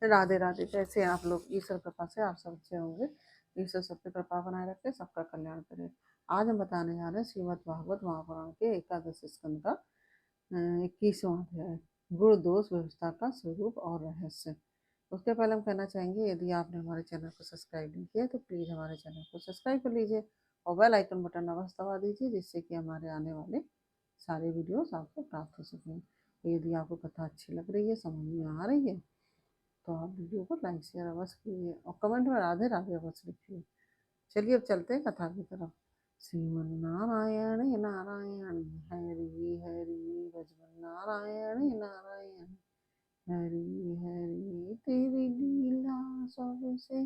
राधे राधे। कैसे हैं आप लोग? ईश्वर कृपा से आप सब अच्छे होंगे। ईश्वर सबकी कृपा बनाए रखे, सबका कल्याण करे। आज हम बताने जा रहे हैं श्रीमद् भागवत महापुराण के एकादश स्कंद का 21वां अध्याय, गुण दोष व्यवस्था का स्वरूप और रहस्य। उसके पहले हम कहना चाहेंगे, यदि आपने हमारे चैनल को सब्सक्राइब नहीं किया तो प्लीज़ हमारे चैनल को सब्सक्राइब कर लीजिए और बेल आइकन बटन अवश्य दबा दीजिए, जिससे कि हमारे आने वाले सारे वीडियोस आपको प्राप्त हो सकें। तो यदि आपको कथा अच्छी लग रही है, समझ में आ रही है, तो आप वीडियो को लाइक शेयर अवश्य कीजिए और कमेंट में राधे राधे अवश्य लिखिए। चलिए अब चलते हैं कथा की तरफ। श्रीमन्नारायण नारायण हरि हरि भजन नारायण नारायण हरि हरि, तेरी लीला सबसे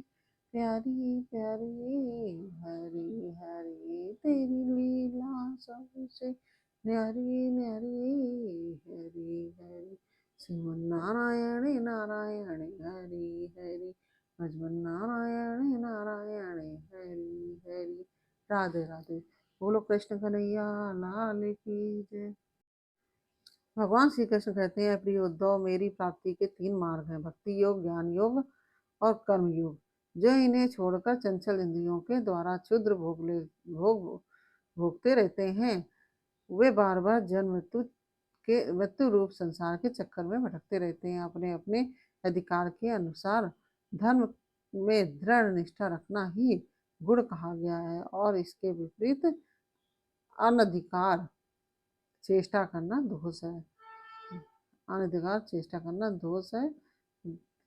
प्यारी प्यारी, हरि हरि तेरी लीला सबसे न्यारी न्यारी, हरि हरि श्रीमन्नारायण नारायण हरि हरि भजन नारायण नारायण हरि हरि। राधे राधे। बोलो कृष्ण कन्हैया लाल की जय। भगवान श्री कृष्ण कहते हैं, प्रिय उद्धव, मेरी प्राप्ति के 3 मार्ग हैं, भक्ति योग, ज्ञान योग और कर्म योग। जो इन्हें छोड़कर चंचल इंद्रियों के द्वारा क्षुद्र भोगते रहते हैं, वे बार बार जन्म मृत्यु रूप संसार के चक्कर में भटकते रहते हैं। अपने अपने अधिकार के अनुसार धर्म में दृढ़ निष्ठा रखना ही गुण कहा गया है और इसके विपरीत अनधिकार चेष्टा करना दोष है। अनधिकार चेष्टा करना दोष है।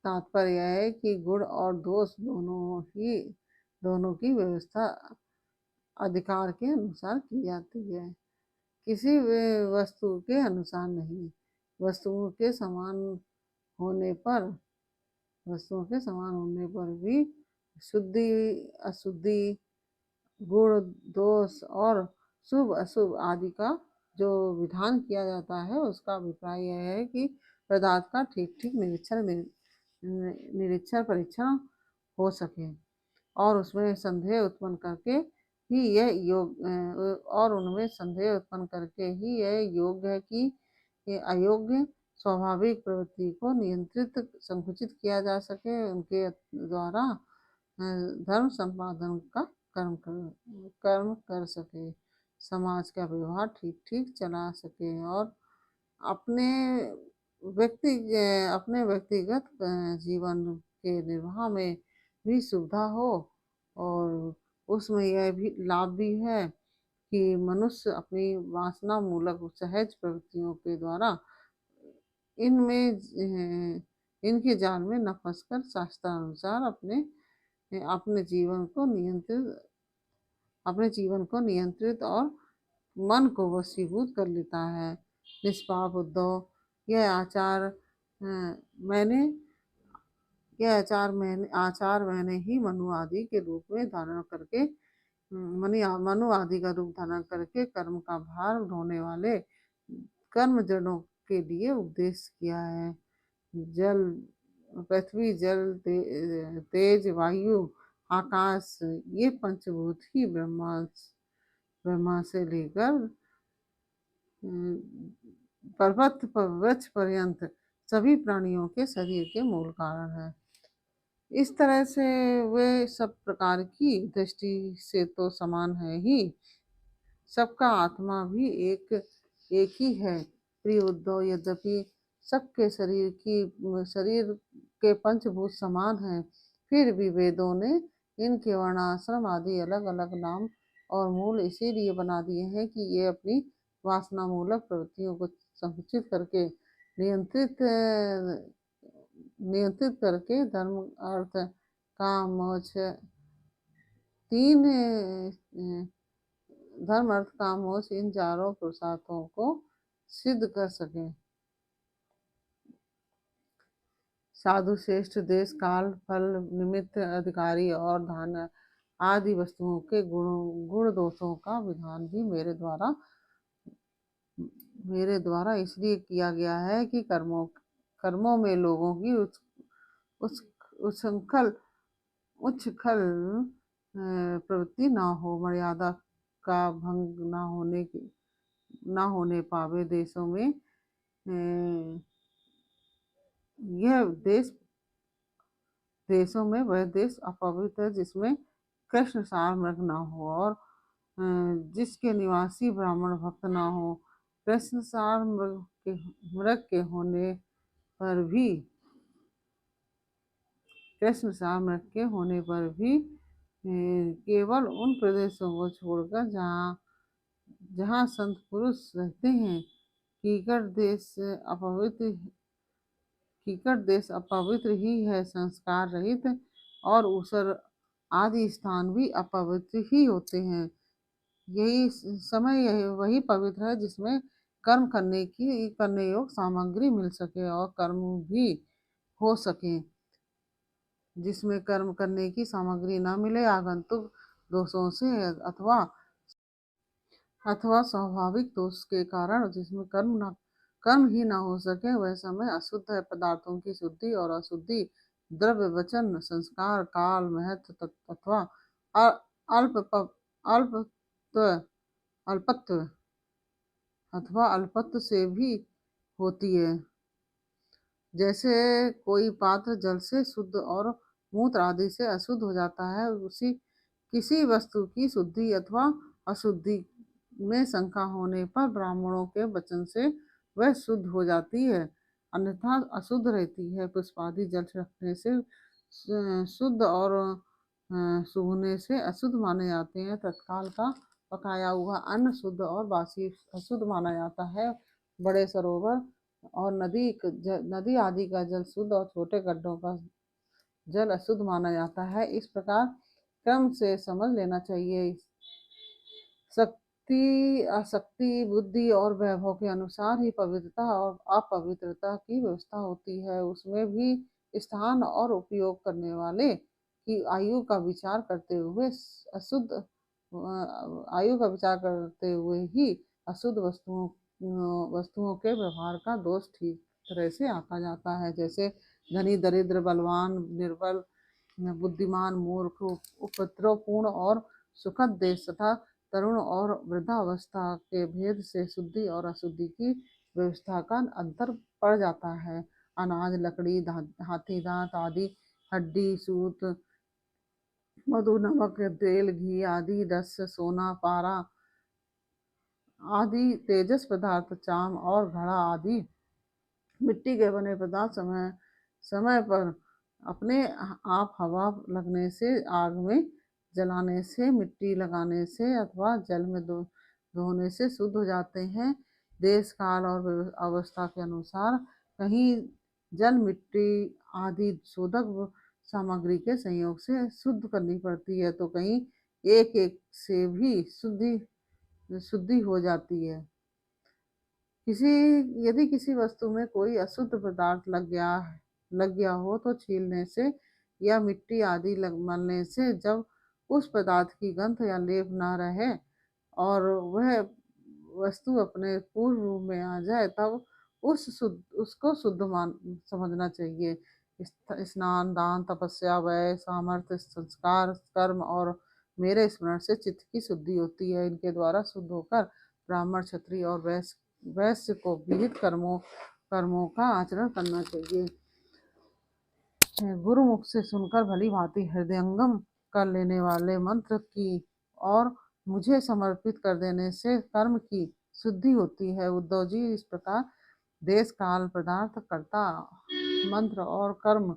तात्पर्य यह है कि गुण और दोष दोनों की व्यवस्था अधिकार के अनुसार की जाती है, किसी वस्तु के अनुसार नहीं। वस्तुओं के समान होने पर भी शुद्धि अशुद्धि, गुण दोष और शुभ अशुभ आदि का जो विधान किया जाता है, उसका अभिप्राय यह है कि पदार्थ का ठीक ठीक निरीक्षण परीक्षण हो सके और उसमें संदेह उत्पन्न करके ही यह योग्य है कि ये अयोग्य स्वाभाविक प्रवृत्ति को नियंत्रित संकुचित किया जा सके, उनके द्वारा धर्म संपादन का कर्म कर सके, समाज का व्यवहार ठीक ठीक चला सके और अपने व्यक्तिगत जीवन के निर्वाह में भी सुविधा हो। और उसमें यह भी लाभ भी है कि मनुष्य अपनी वासना मूलक सहज प्रवृत्तियों के द्वारा इनके जाल में न फंसकर शास्त्रानुसार अपने जीवन को नियंत्रित और मन को वशीभूत कर लेता है। निष्पाप उद्धव, यह आचार मैंने ही मनु आदि का रूप धारण करके कर्म का भार ढोने वाले कर्म जड़ों के लिए उपदेश किया है। पृथ्वी, जल, तेज, वायु, आकाश, ये पंचभूत ही ब्रह्मा से लेकर पर्वत वृक्ष पर्यंत सभी प्राणियों के शरीर के मूल कारण है। इस तरह से वे सब प्रकार की दृष्टि से तो समान है ही, सबका आत्मा भी एक ही है। प्रिय उद्धव, यद्यपि सबके शरीर के पंचभूत समान हैं, फिर भी वेदों ने इनके वर्णाश्रम आदि अलग अलग नाम और मूल इसीलिए बना दिए हैं कि ये अपनी वासना मूलक प्रवृत्तियों को संकुचित करके नियंत्रित करके धर्म अर्थ काम मोक्ष इन चारों पुरुषार्थों को सिद्ध कर सके। साधु श्रेष्ठ देश काल फल निमित्त अधिकारी और धन आदि वस्तुओं के गुण दोषों का विधान भी मेरे द्वारा इसलिए किया गया है कि कर्मों में लोगों की उच्छृंखल प्रवृत्ति न हो, मर्यादा का भंग न होने पावे। देशों में यह देश देशों में वह देश अपवित्र है जिसमें कृष्ण सार मृग न हो और जिसके निवासी ब्राह्मण भक्त न हो। कृष्ण सार मृग के होने पर भी कृष्ण सार मृग के होने पर भी केवल उन प्रदेशों को छोड़कर जहाँ जहाँ संत पुरुष रहते हैं कीकट देश अपवित्र ही है, संस्कार रहित, और ऊसर आदि स्थान भी अपवित्र ही होते हैं। यही वही पवित्र है जिसमें कर्म करने योग सामग्री मिल सके और कर्म भी हो सके। जिसमें कर्म करने की सामग्री न मिले, आगंतुक दोषों से अथवा स्वाभाविक दोष के कारण जिसमें कर्म ही न हो सके, वह समय अशुद्ध है। पदार्थों की शुद्धि और अशुद्धि, द्रव्य, वचन, संस्कार, काल, महत्व अथवा अल्पत्व अल्पत्व अथवा अल्पत्व से भी होती है। जैसे कोई पात्र जल से शुद्ध और मूत्र आदि से अशुद्ध हो जाता है, उसी किसी वस्तु की शुद्धि अथवा अशुद्धि में शंका होने पर ब्राह्मणों के वचन से वह शुद्ध हो जाती है, अन्यथा अशुद्ध रहती है। पुष्पादि जल रखने से शुद्ध और सूंघने से अशुद्ध माने जाते हैं। तत्काल का पकाया हुआ अन्न शुद्ध और बासी अशुद्ध माना जाता है। बड़े सरोवर और नदी आदि का जल शुद्ध और छोटे गड्ढों का जल अशुद्ध माना जाता है। इस प्रकार क्रम से समझ लेना चाहिए। शक्ति, आसक्ति, बुद्धि और वैभव के अनुसार ही पवित्रता और अपवित्रता की व्यवस्था होती है। उसमें भी स्थान और उपयोग करने वाले की आयु का विचार करते हुए ही अशुद्ध वस्तुओं के व्यवहार का दोष ठीक तरह से आंका जाता है। जैसे धनी, दरिद्र, बलवान, निर्बल, बुद्धिमान, मूर्ख, उपद्रवपूर्ण और सुखद देश तथा तरुण और वृद्धावस्था के भेद से शुद्धि और अशुद्धि की व्यवस्था का अंतर पड़ जाता है। अनाज, लकड़ी, हाथी दांत आदि, हड्डी, सूत, मधु, नमक, तेल, घी आदि, रस, सोना, पारा आदि, तेजस पदार्थ, चाम और घड़ा आदि मिट्टी के बने पदार्थ समय समय पर अपने आप हवा लगने से, आग में जलाने से, मिट्टी लगाने से अथवा जल में धोने से शुद्ध हो जाते हैं। देश, काल और अवस्था के अनुसार कहीं जल, मिट्टी आदि शोधक सामग्री के संयोग से शुद्ध करनी पड़ती है, तो कहीं एक एक से भी शुद्धि हो जाती है। यदि किसी वस्तु में कोई अशुद्ध पदार्थ लग गया हो तो छीलने से या मिट्टी आदि मलने से जब उस पदार्थ की गंध या लेप ना रहे और वह वस्तु अपने पूर्व रूप में आ जाए, तब उसको शुद्ध समझना चाहिए। स्नान, दान, तपस्या, व्यय, सामर्थ्य, संस्कार, कर्म और मेरे स्मरण से चित्त की शुद्धि होती है। इनके द्वारा शुद्ध होकर ब्राह्मण, क्षत्रिय और वैश्य को विहित कर्मों का आचरण करना चाहिए। गुरुमुख से सुनकर भली भांति हृदयंगम कर लेने वाले मंत्र की और मुझे समर्पित कर देने से कर्म की शुद्धि होती है। उद्धव जी, इस प्रकार देश, काल, पदार्थ, कर्ता, मंत्र और कर्म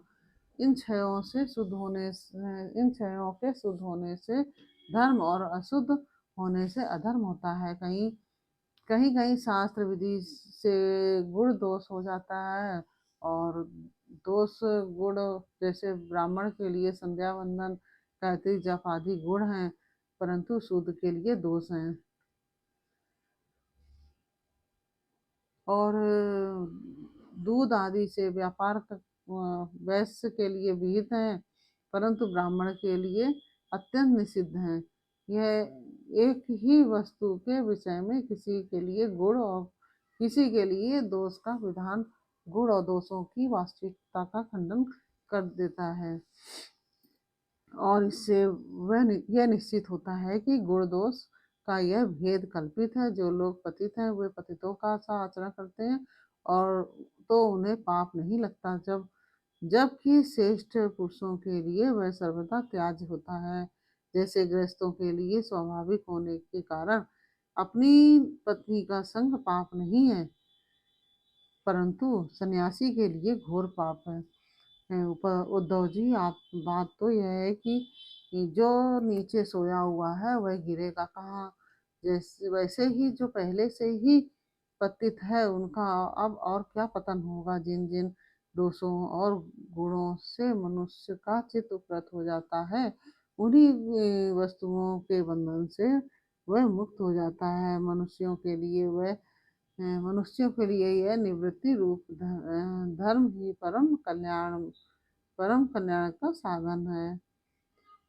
इन छयों के शुद्ध होने से धर्म और अशुद्ध होने से अधर्म होता है। कहीं कहीं शास्त्र विधि से गुण दोष हो जाता है, और दोष गुण जैसे ब्राह्मण के लिए संध्या वंदन, गायत्री जप आदि गुण हैं, परंतु शूद्र के लिए दोष हैं। और दूध आदि से व्यापार वैश्य के लिए विहित हैं, परंतु ब्राह्मण के लिए अत्यंत निषिद्ध हैं। यह एक ही वस्तु के विषय में किसी के लिए गुण और किसी के लिए दोष का विधान गुण और दोषों की वास्तविकता का खंडन कर देता है, और इससे यह निश्चित होता है कि गुण दोष का यह भेद कल्पित है। जो लोग पतित हैं वे पतितों का सा आचरण करते हैं और तो उन्हें पाप नहीं लगता। जब जबकि श्रेष्ठ पुरुषों के लिए वह सर्वदा त्याज्य होता है। जैसे गृहस्थों के लिए स्वाभाविक होने के कारण अपनी पत्नी का संग पाप नहीं है, परंतु सन्यासी के लिए घोर पाप है। उद्धव जी, आप बात तो यह है कि जो नीचे सोया हुआ है वह गिरेगा कहाँ। जैसे वैसे ही जो पहले से ही पतित है उनका अब और क्या पतन होगा। जिन जिन दोषों और गुणों से मनुष्य का चित्त उपरत हो जाता है, उन्हीं वस्तुओं के बंधन से वह मुक्त हो जाता है। मनुष्यों के लिए यह निवृत्ति रूप धर्म ही परम कल्याण का साधन है,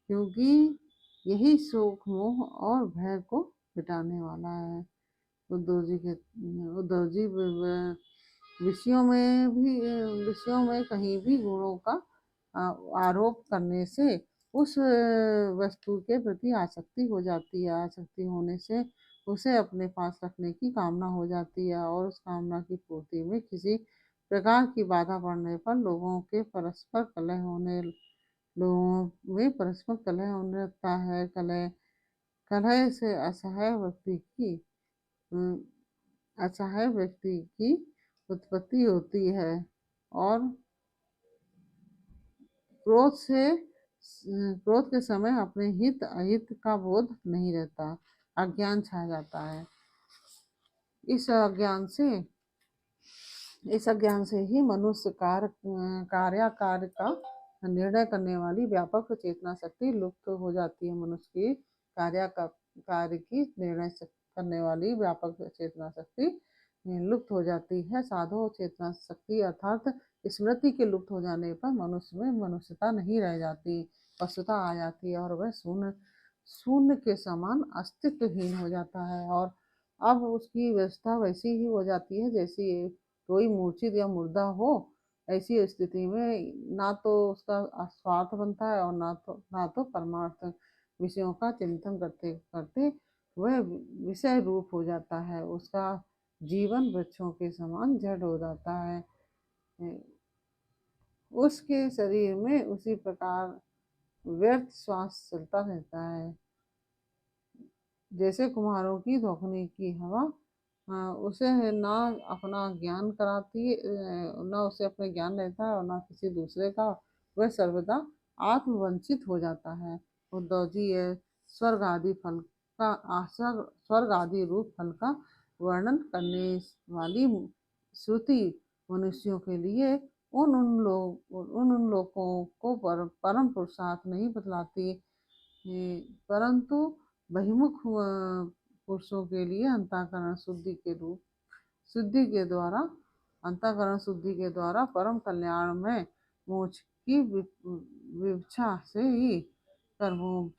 क्योंकि यही शोक मोह और भय को मिटाने वाला है। उद्धव जी विषयों में कहीं भी गुणों का आरोप करने से उस वस्तु के प्रति आसक्ति हो जाती है। आसक्ति होने से उसे अपने पास रखने की कामना हो जाती है, और उस कामना की पूर्ति में किसी प्रकार की बाधा पड़ने पर लोगों में परस्पर कलह होने लगता है। कलह कलह से असहाय व्यक्ति की उत्पत्ति होती है, और क्रोध के समय अपने हित अहित का बोध नहीं रहता, अज्ञान छा जाता है। इस अज्ञान से ही मनुष्य कार्याकार का निर्णय करने वाली व्यापक चेतना शक्ति लुप्त हो जाती है। मनुष्य की कार्य की निर्णय करने वाली व्यापक चेतना शक्ति लुप्त हो जाती है। साधो चेतना शक्ति अर्थात स्मृति के लुप्त हो जाने पर मनुष्य में मनुष्यता नहीं रह जाती, पशुता आ जाती है, और वह शून्य शून्य के समान अस्तित्वहीन हो जाता है। और अब उसकी व्यवस्था वैसी ही हो जाती है जैसी कोई मूर्छित या मुर्दा हो। ऐसी स्थिति में ना तो उसका स्वार्थ बनता है, और ना तो परमार्थ। विषयों का चिंतन करते करते वह विषय रूप हो जाता है। उसका जीवन वृक्षों के समान जड़ हो जाता है। उसके शरीर में उसी प्रकार व्यर्थ श्वास चलता रहता है। जैसे कुम्हारों की धोखने की हवा उसे ना अपना ज्ञान कराती, ना उसे अपने ज्ञान रहता है और ना किसी दूसरे का। वह सर्वदा आत्मवंचित हो जाता है। उद्धव जी, ये स्वर्ग आदि रूप फल का वर्णन करने वाली श्रुति मनुष्यों के लिए उन लोगों को परम पुरुषार्थ नहीं बतलाती, परंतु बहिमुख पुरुषों के लिए शुद्धि के द्वारा अंतःकरण शुद्धि के द्वारा परम कल्याण में मोक्ष की विवक्षा से ही कर्मों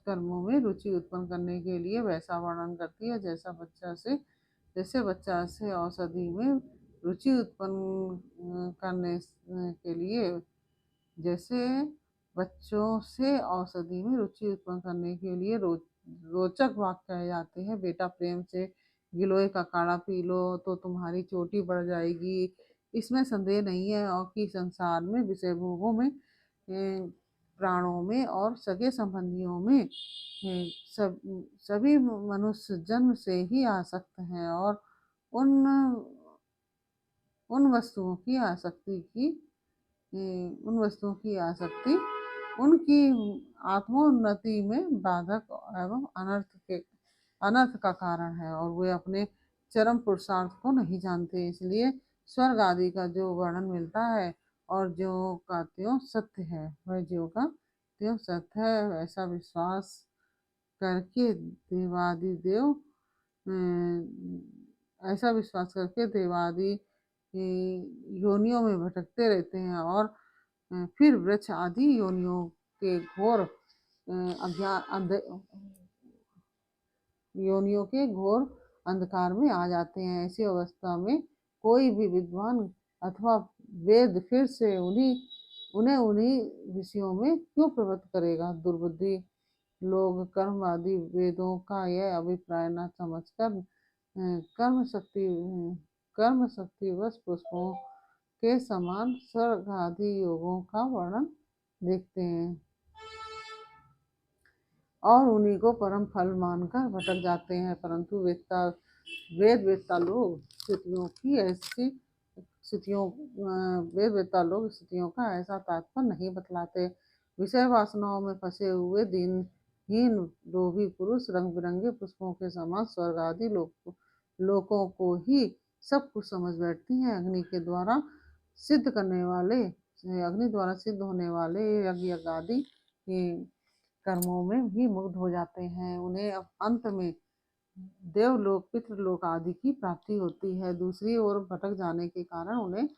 कर्मों में रुचि उत्पन्न करने के लिए वैसा वर्णन करती है, जैसे बच्चा से औषधि में रुचि उत्पन्न करने के लिए जैसे बच्चों से औषधि में रुचि उत्पन्न करने के लिए रोचक वाक्य कहे जाते हैं। बेटा, प्रेम से गिलोय का काढ़ा पी लो तो तुम्हारी चोटी बढ़ जाएगी। इसमें संदेह नहीं है और कि संसार में विषय भोगों में प्राणों में और सगे संबंधियों में सभी मनुष्य जन्म से ही आसक्त हैं, और उन उन वस्तुओं की आसक्ति उनकी आत्मोन्नति में बाधक एवं अनर्थ का कारण है, और वे अपने चरम पुरुषार्थ को नहीं जानते। इसलिए स्वर्ग आदि का जो वर्णन मिलता है और जो का त्यों सत्य है, वह जो का त्यों सत्य है, ऐसा विश्वास करके देवादिदेव ऐसा विश्वास करके देवादि योनियों में भटकते रहते हैं, और फिर वृक्ष आदि योनियों के घोर अंधकार में आ जाते हैं। ऐसी अवस्था में कोई भी विद्वान अथवा वेद फिर से उन्हीं विषयों में क्यों प्रवृत्त करेगा। दुर्बुद्धि लोग कर्मवादी वेदों का यह अभिप्राय न समझकर कर्म शक्ति वश के समान स्वर्ग आदि योगों का वर्णन देखते हैं और उन्हीं को परम फल मानकर भटक जाते हैं। परंतु वेद वेदता लोग स्थितियों की ऐसी स्थितियों वेद वेदता लोग स्थितियों का ऐसा तात्पर्य नहीं बतलाते। विषय वासनाओं में फंसे हुए दीनहीन लोभी पुरुष रंग बिरंगे पुष्पों के समान स्वर्ग आदि लोकों को ही सब कुछ समझ बैठती हैं। अग्नि द्वारा सिद्ध होने वाले यज्ञ आदि कर्मों में भी मुग्ध हो जाते हैं। उन्हें अब अंत में देवलोक पितृलोक आदि की प्राप्ति होती है। दूसरी ओर भटक जाने के कारण उन्हें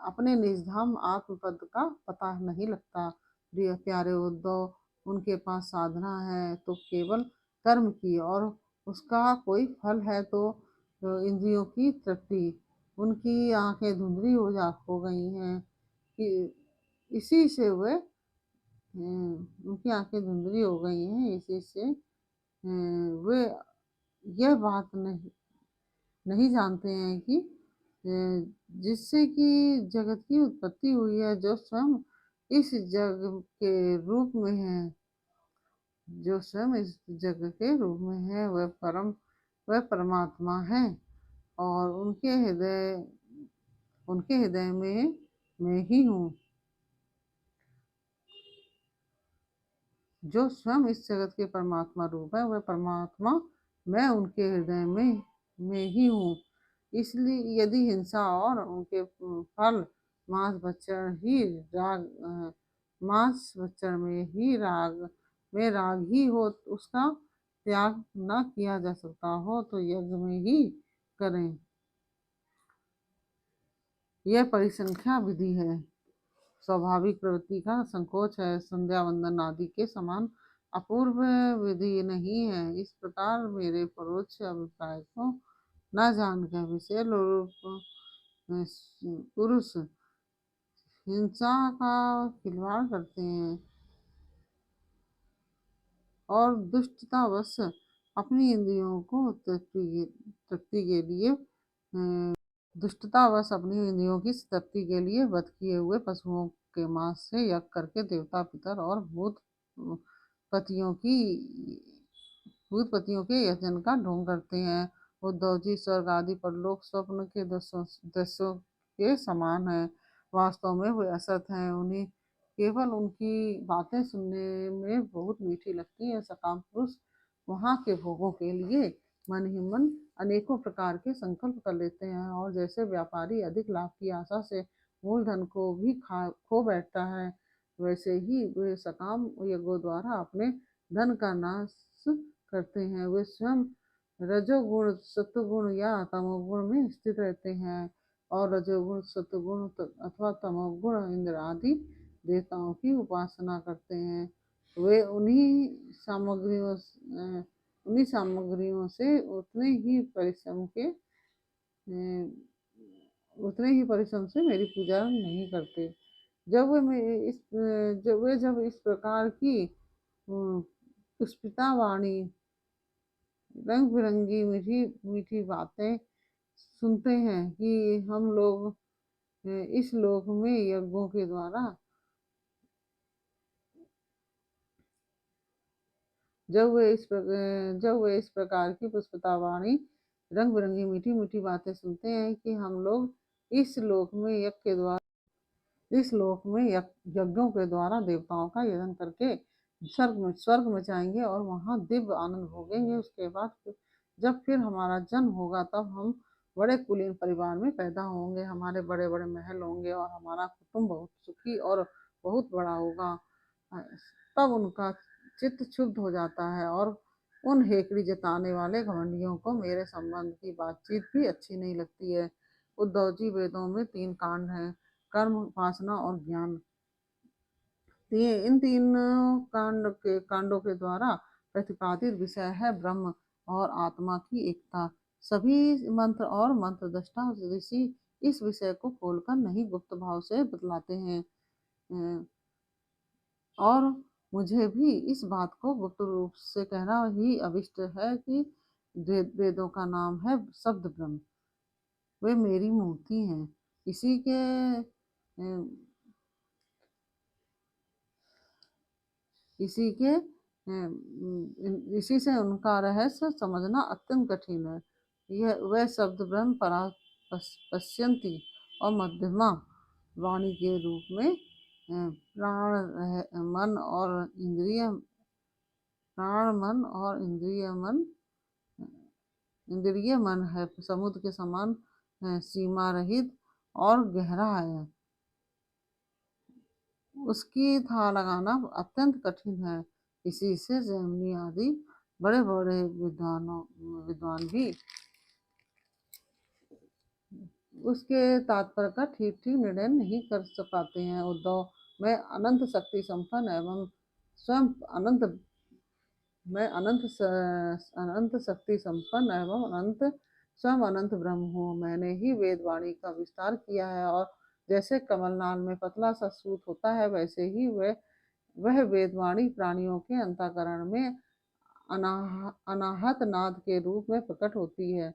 अपने निज धाम आत्मपद का पता नहीं लगता। प्यारे उद्धव, उनके पास साधना है तो केवल कर्म की, और उसका कोई फल है तो इंद्रियों की तृप्ति। उनकी आंखें धुंधली हो गई हैं कि इसी से वे उनकी आंखें धुंधली हो गई हैं, इसी से वे यह बात नहीं जानते हैं कि जिससे कि जगत की उत्पत्ति हुई है, जो स्वयं इस जग के रूप में है, जो स्वयं इस जग के रूप में है, वह परमात्मा है और उनके हृदय में मैं ही हूँ। जो स्वयं इस जगत के परमात्मा रूप है, वह परमात्मा मैं उनके हृदय में ही हूँ। इसलिए यदि हिंसा और उनके फल मांस भक्षण में राग ही हो, उसका त्याग न किया जा सकता हो तो यज्ञ में ही करें। यह परिसंख्या विधि है, स्वाभाविक प्रवृत्ति का संकोच है, संध्या वंदन आदि के समान अपूर्व विधि नहीं है। इस प्रकार मेरे परोक्ष अभिप्राय को न जानकर विषय लोग पुरुष हिंसा का खिलवाड़ करते हैं और दुष्टतावश अपनी इंद्रियों को तृप्ति के लिए के लिए वध किए हुए पशुओं के मांस से यज्ञ करके देवता पितर और पतियों के यजन का ढोंग करते हैं। उद्धव जी, स्वर्ग आदि परलोक स्वप्न के दृश्यों के समान है, वास्तव में वे असत हैं। उन्हें केवल उनकी बातें सुनने में बहुत मीठी लगती है। सकाम पुरुष वहाँ के भोगों के लिए मन ही मन अनेकों प्रकार के संकल्प कर लेते हैं, और जैसे व्यापारी अधिक लाभ की आशा से मूलधन को भी खो बैठता है, वैसे ही वे सकाम यज्ञों द्वारा अपने धन का नाश करते हैं। वे स्वयं रजोगुण सत्वगुण या तमोगुण में स्थित रहते हैं और रजोगुण सत्वगुण अथवा तमोगुण इंद्र आदि देवताओं की उपासना करते हैं। वे उन्हीं सामग्रियों से उतने ही परिश्रम से मेरी पूजा नहीं करते। जब इस प्रकार की पुष्पिता वाणी रंग बिरंगी मीठी मीठी बातें सुनते हैं कि हम लोग इस लोक में यज्ञों के द्वारा जब वे इस प्रकार की पुष्पिता वाणी रंग बिरंगी मीठी मीठी बातें सुनते हैं कि हम लोग इस लोक में यज्ञों के द्वारा देवताओं का यजन करके स्वर्ग में जाएंगे और वहां दिव्य आनंद भोगेंगे। उसके बाद जब फिर हमारा जन्म होगा तब हम बड़े कुलीन परिवार में पैदा होंगे, हमारे बड़े बड़े महल होंगे और हमारा कुटुंब बहुत सुखी और बहुत बड़ा होगा। तब उनका चित्त क्षुब्ध हो जाता है और उन हेकड़ी जताने वाले घमंडियों को मेरे संबंध की बातचीत भी अच्छी नहीं लगती है। उद्धव जी, वेदों में 3 कांड हैं, कर्म, उपासना और ज्ञान। इन 3 कांडों के द्वारा प्रतिपादित विषय है ब्रह्म और आत्मा की एकता। सभी मंत्र और मंत्र दृष्टा ऋषि इस विषय को खोलकर नहीं गुप्त भाव से बतलाते हैं, और मुझे भी इस बात को गुप्त रूप से कहना ही अभिष्ट है कि वेदों का नाम है शब्द ब्रह्म, वे मेरी मूर्ति हैं। इसी के इसी के इसी से उनका रहस्य समझना अत्यंत कठिन है। यह वह शब्द ब्रह्म परा पश्यंती और मध्यमा वाणी के रूप में प्राण मन और इंद्रिय मन है, समुद्र के समान सीमा रहित और गहरा है। उसकी था लगाना अत्यंत कठिन है। इसी से जैमिनी आदि बड़े बड़े विद्वान भी उसके तात्पर्य का ठीक ठीक निर्णय नहीं कर पाते हैं। उद्धव, मैं अनंत शक्ति संपन्न एवं स्वयं अनंत शक्ति संपन्न एवं स्वयं अनंत ब्रह्म हूँ। मैंने ही वेद वाणी का विस्तार किया है, और जैसे कमलनाल में पतला सा सूत होता है, वैसे ही वह वेदवाणी प्राणियों के अंतःकरण में अनाहत नाद के रूप में प्रकट होती है।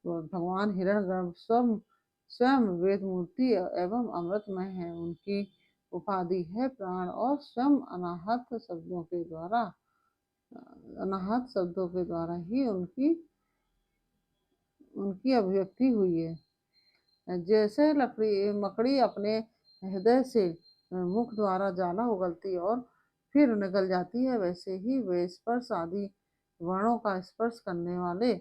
भगवान हिरण्यगर्भ स्वयं वेद मूर्ति एवं अमृतमय है। उनकी उपाधि है प्राण, और स्वयं अनाहत शब्दों के द्वारा ही उनकी अभिव्यक्ति हुई है। जैसे मकड़ी अपने हृदय से मुख द्वारा ज्वाला उगलती और फिर निकल जाती है, वैसे ही वे स्पर्श आदि वर्णों का स्पर्श करने वाले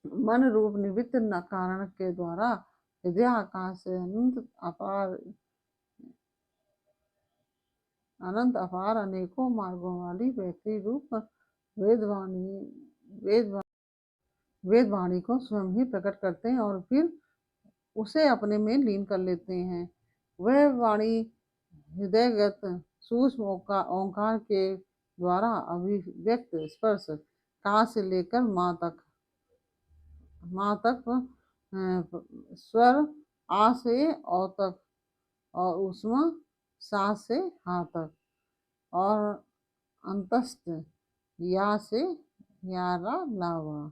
मन रूप निमित्त कारण के द्वारा हृदय आकाश से अनंत अपार अनेकों मार्गों वाली व्यक्ति रूप वेदवाणी को स्वयं ही प्रकट करते हैं और फिर उसे अपने में लीन कर लेते हैं। वह वाणी हृदयगत सूक्ष्म ओंकार के द्वारा अभिव्यक्त स्पर्श का से लेकर माँ तक स्वर आ से औ तक, और उष्मा सा से हा तक, और अंतस्थ या से यारा लावा।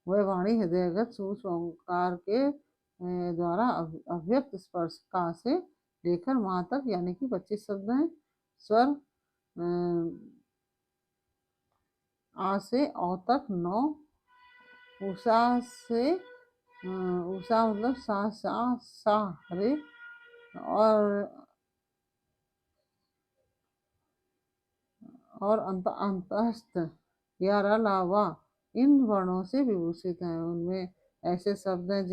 वह वाणी हृदयगत सूक्ष्म ओंकार के द्वारा अव्यक्त स्पर्श का से लेकर माँ तक, यानी कि 25 शब्द हैं। स्वर आ से औ तक 9, उषा मतलब सा रे, और अंतस्थ या लावा इन वर्णों से विभूषित हैं। उनमें ऐसे शब्द हैं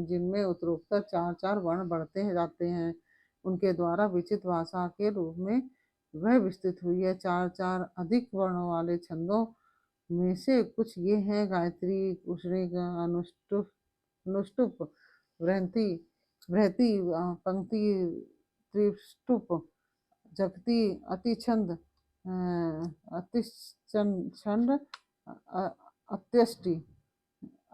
जिनमें उत्तरोत्तर 4-4 वर्ण बढ़ते जाते हैं। उनके द्वारा विचित्र भाषा के रूप में वह विस्तृत हुई है। 4-4 अधिक वर्णों वाले छंदों में से कुछ ये हैं: गायत्री, कुशरिक, अनुष्टुप, बृहति, पंक्ति, त्रिष्टुप, जगती, अतिछंद, अतिछंड, अत्यष्टि,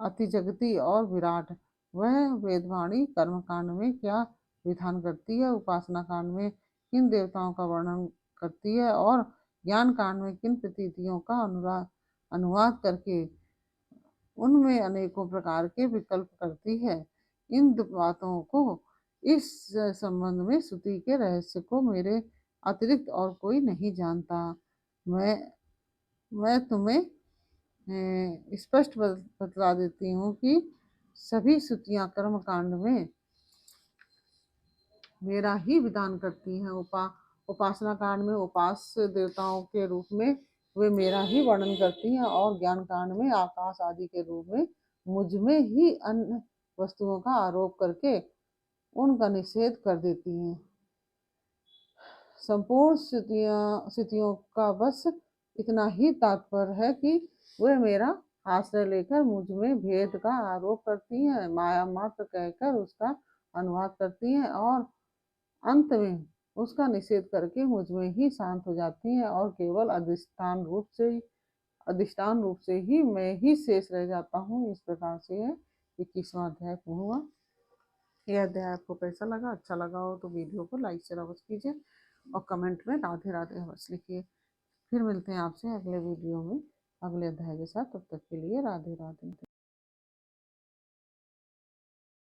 अतिजगती और विराट। वह वेदवाणी कर्मकांड में क्या विधान करती है, उपासना कांड में किन देवताओं का वर्णन करती है, और ज्ञान कांड में किन प्रतीतियों का अनुवाद करके उनमें अनेकों प्रकार के विकल्प करती है। इन बातों को, इस संबंध में श्रुति के रहस्य को मेरे अतिरिक्त और कोई नहीं जानता। मैं तुम्हें स्पष्ट बतला देती हूँ कि सभी श्रुतियाँ कर्म कांड में मेरा ही विधान करती हैं। उपासना कांड में उपास्य देवताओं के रूप में वे मेरा ही वर्णन करती हैं, और ज्ञान कांड में आकाश आदि के रूप में मुझ में ही अन्य वस्तुओं का आरोप करके उनका निषेध कर देती हैं। संपूर्ण स्थितियों का बस इतना ही तात्पर्य है कि वे मेरा आश्रय लेकर मुझ में भेद का आरोप करती हैं, माया मात्र कहकर उसका अनुवाद करती हैं, और अंत में उसका निषेध करके मुझ में ही शांत हो जाती हैं, और केवल अधिष्ठान रूप से ही मैं ही शेष रह जाता हूँ। इस प्रकार से है 21वां अध्याय पूर्ण हुआ। यह अध्याय आपको कैसा लगा? अच्छा लगा हो तो वीडियो को लाइक शेयर अवश्य कीजिए, और कमेंट में राधे राधे अवश्य लिखिए। फिर मिलते हैं आपसे अगले वीडियो में अगले अध्याय के साथ। तब तक के लिए राधे राधे।